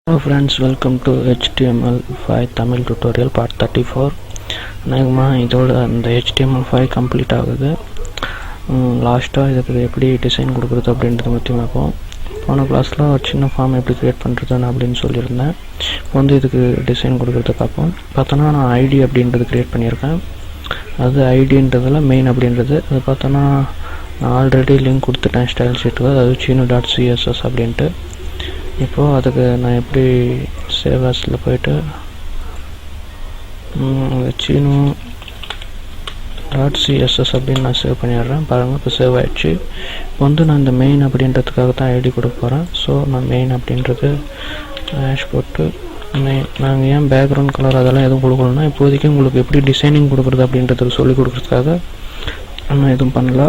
Hello friends, welcome to HTML5 Tamil tutorial part 34. இதோட இந்த HTML5 complete ஆகுது. லாஸ்ட்டாக இதுக்கு எப்படி டிசைன் கொடுக்குறது அப்படின்றத பற்றி பார்ப்போம். போன கிளாஸில் ஒரு சின்ன ஃபார்ம் எப்படி க்ரியேட் பண்ணுறதுன்னு அப்படின்னு சொல்லியிருந்தேன். இப்போ இதுக்கு டிசைன் கொடுக்குறத பார்ப்போம். பார்த்தோன்னா நான் ஐடி அப்படின்றது க்ரியேட் பண்ணியிருக்கேன். அது ஐடின்றதில் மெயின் அப்படின்றது அது பார்த்தோன்னா நான் ஆல்ரெடி லிங்க் கொடுத்துட்டேன் ஸ்டைல் ஷீட்டுக்கு, அதாவது chino.css அப்படின்ட்டு. இப்போது அதுக்கு நான் எப்படி சேவாஸில் போய்ட்டு chino.css அப்படின்னு நான் சேவ் பண்ணிடுறேன். பாருங்கள், இப்போ சேவ் ஆகிடுச்சு. இப்போ நான் இந்த மெயின் அப்படின்றதுக்காக தான் ஐடி கொடுக்க போகிறேன். ஸோ நான் மெயின் அப்படின்றது ஹேஷ் போட்டு நாங்கள் ஏன் பேக்ரவுண்ட் கலர் அதெல்லாம் எதுவும் கொடுக்கணும்னா இப்போதைக்கு உங்களுக்கு எப்படி டிசைனிங் கொடுக்குறது அப்படின்றதுக்கு சொல்லிக் கொடுக்குறதுக்காக நான் எதுவும் பண்ணல.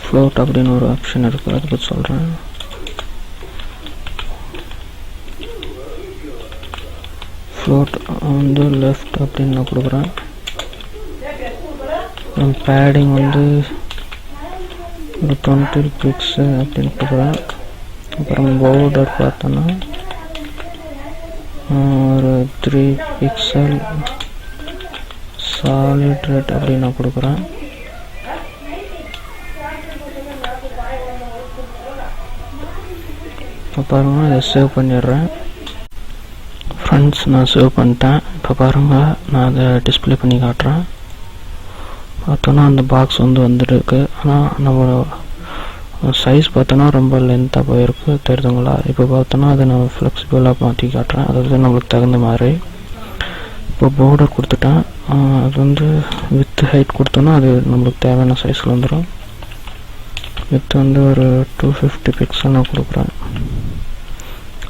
ஃப்ளோட் அப்படின்னு ஒரு ஆப்ஷன் இருக்குது, அதை பற்றி சொல்கிறேன். ஃப்ளோட் லெஃப்ட் அப்படின்னு நான் கொடுக்குறேன். பேடிங் ஒரு 20 பிக்ஸல் அப்படின்னு கொடுக்குறேன். அப்புறம் பார்டர் பார்த்தோன்னா ஒரு 3 பிக்சல் சாலிட் ரெட் அப்படின்னு நான் கொடுக்குறேன். இப்போ பாருங்கள், இதை சேவ் பண்ணிடுறேன். ஃப்ரெண்ட்ஸ், நான் சேவ் பண்ணிட்டேன். இப்போ பாருங்கள், நான் அதை டிஸ்பிளே பண்ணி காட்டுறேன். பார்த்தோன்னா அந்த பாக்ஸ் வந்துருக்கு. ஆனால் நம்ம சைஸ் பார்த்தோன்னா ரொம்ப லென்த்தாக போயிருக்கு, தெரியுதுங்களா? இப்போ பார்த்தோன்னா அதை நம்ம ஃப்ளெக்சிபிளாக மாற்றி காட்டுறேன், அதாவது நம்மளுக்கு தகுந்த மாதிரி. இப்போ பார்டர் கொடுத்துட்டேன். அது வித் ஹைட் கொடுத்தோன்னா அது நம்மளுக்கு தேவையான சைஸில் வந்துடும். வித் ஒரு 250 பிக்சல் நான் கொடுக்குறேன்.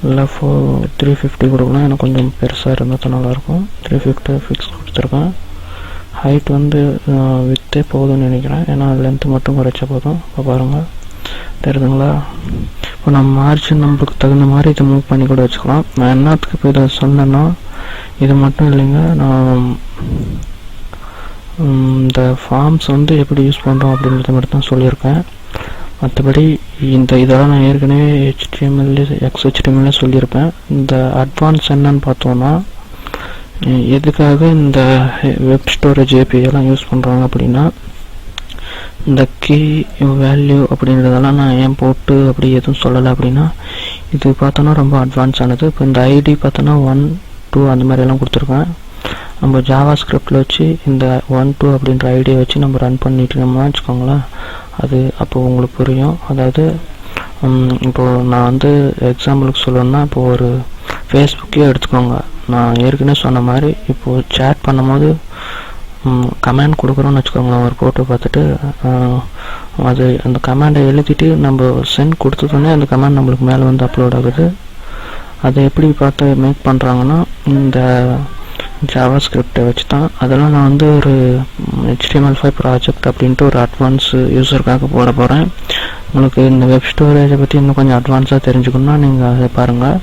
இல்லை 350 கொடுக்கலாம், எனக்கு கொஞ்சம் பெருசாக இருந்தால் தான் நல்லாயிருக்கும். 350 ஃபிக்ஸ் கொடுத்துருக்கேன். ஹைட் வித்தே போதும்னு நினைக்கிறேன், ஏன்னா லென்த்து மட்டும் குறைச்சா போதும். இப்போ பாருங்கள், தெரியுதுங்களா? இப்போ நம்ம மார்ஜின் நம்மளுக்கு தகுந்த மாதிரி இதை மூவ் பண்ணி கூட வச்சுக்கலாம். நான் என்னத்துக்கு இப்போ இதை சொன்னேன்னா, இது மட்டும் இல்லைங்க, நான் இந்த ஃபார்ம்ஸ் எப்படி யூஸ் பண்ணுறோம் அப்படின்றத மட்டும் தான் சொல்லியிருக்கேன். மற்றபடி இதெல்லாம் நான் ஏற்கனவே XHTML சொல்லியிருப்பேன். இந்த அட்வான்ஸ் என்னன்னு பார்த்தோன்னா, எதுக்காக இந்த வெப் ஸ்டோரேஜ் API யூஸ் பண்ணுறாங்க அப்படின்னா, இந்த கீ வேல்யூ அப்படின்றதெல்லாம் நான் ஏன் போட்டு அப்படி எதுவும் சொல்லலை அப்படின்னா, இது பார்த்தோன்னா ரொம்ப அட்வான்ஸ் ஆனது. இப்போ இந்த ஐடி பார்த்தோன்னா 1, 2 அந்த மாதிரியெல்லாம் கொடுத்துருக்கேன். நம்ம ஜாவா ஸ்கிரிப்டில் வச்சு இந்த 1, 2 அப்படின்ற ஐடியை வச்சு நம்ம ரன் பண்ணிட்டோம்னா வச்சுக்கோங்களேன், அது அப்போ உங்களுக்கு புரியும். அதாவது இப்போது நான் எக்ஸாம்பிளுக்கு சொல்லணும்னா, இப்போது ஒரு ஃபேஸ்புக்கே எடுத்துக்கோங்க. நான் ஏற்கனவே சொன்ன மாதிரி இப்போது சேட் பண்ணும்போது கமெண்ட் கொடுக்குறோன்னு வச்சுக்கோங்களேன். ஒரு ஃபோட்டோ பார்த்துட்டு அது அந்த கமெண்டை எழுதிட்டு நம்ம சென்ட் கொடுத்தோன்னே அந்த கமெண்ட் நம்மளுக்கு மேலே அப்லோட் ஆகுது. அதை எப்படி பார்த்து மேக் பண்ணுறாங்கன்னா, இந்த ஜாவா ஸ்கிரிப்டை வச்சு தான். அதெல்லாம் நான் ஒரு HTML5 ப்ராஜெக்ட் அப்படின்ட்டு ஒரு அட்வான்ஸ் யூஸருக்காக போட போகிறேன். உங்களுக்கு இந்த வெப் ஸ்டோரேஜை பற்றி இன்னும் கொஞ்சம் அட்வான்ஸாக தெரிஞ்சுக்கணுன்னா நீங்கள் அதை பாருங்கள்.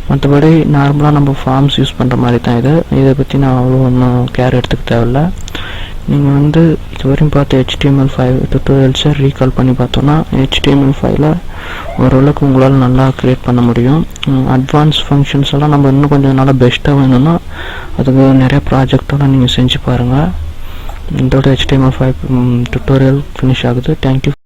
மற்றபடி நார்மலாக நம்ம ஃபார்ம்ஸ் யூஸ் பண்ணுற மாதிரி தான் இதை பற்றி நான் அவ்வளோ ஒன்றும் கேர் எடுத்துக்க தேவையில்லை. நீங்கள் இதுவரையும் பார்த்த HTML5 டுட்டோரியல்ஸை ரீகால் பண்ணி பார்த்தோன்னா, HTML5ல் ஓரளவுக்கு உங்களால் நல்லா க்ரியேட் பண்ண முடியும். அட்வான்ஸ் ஃபங்க்ஷன்ஸ் எல்லாம் நம்ம இன்னும் கொஞ்சம் நல்லா பெஸ்ட்டாக வேணும்னா அதுக்கு நிறைய ப்ராஜெக்டெல்லாம் நீங்கள் செஞ்சு பாருங்கள். இதோட HTML5 டுட்டோரியல் ஃபினிஷ் ஆகுது. தேங்க்யூ.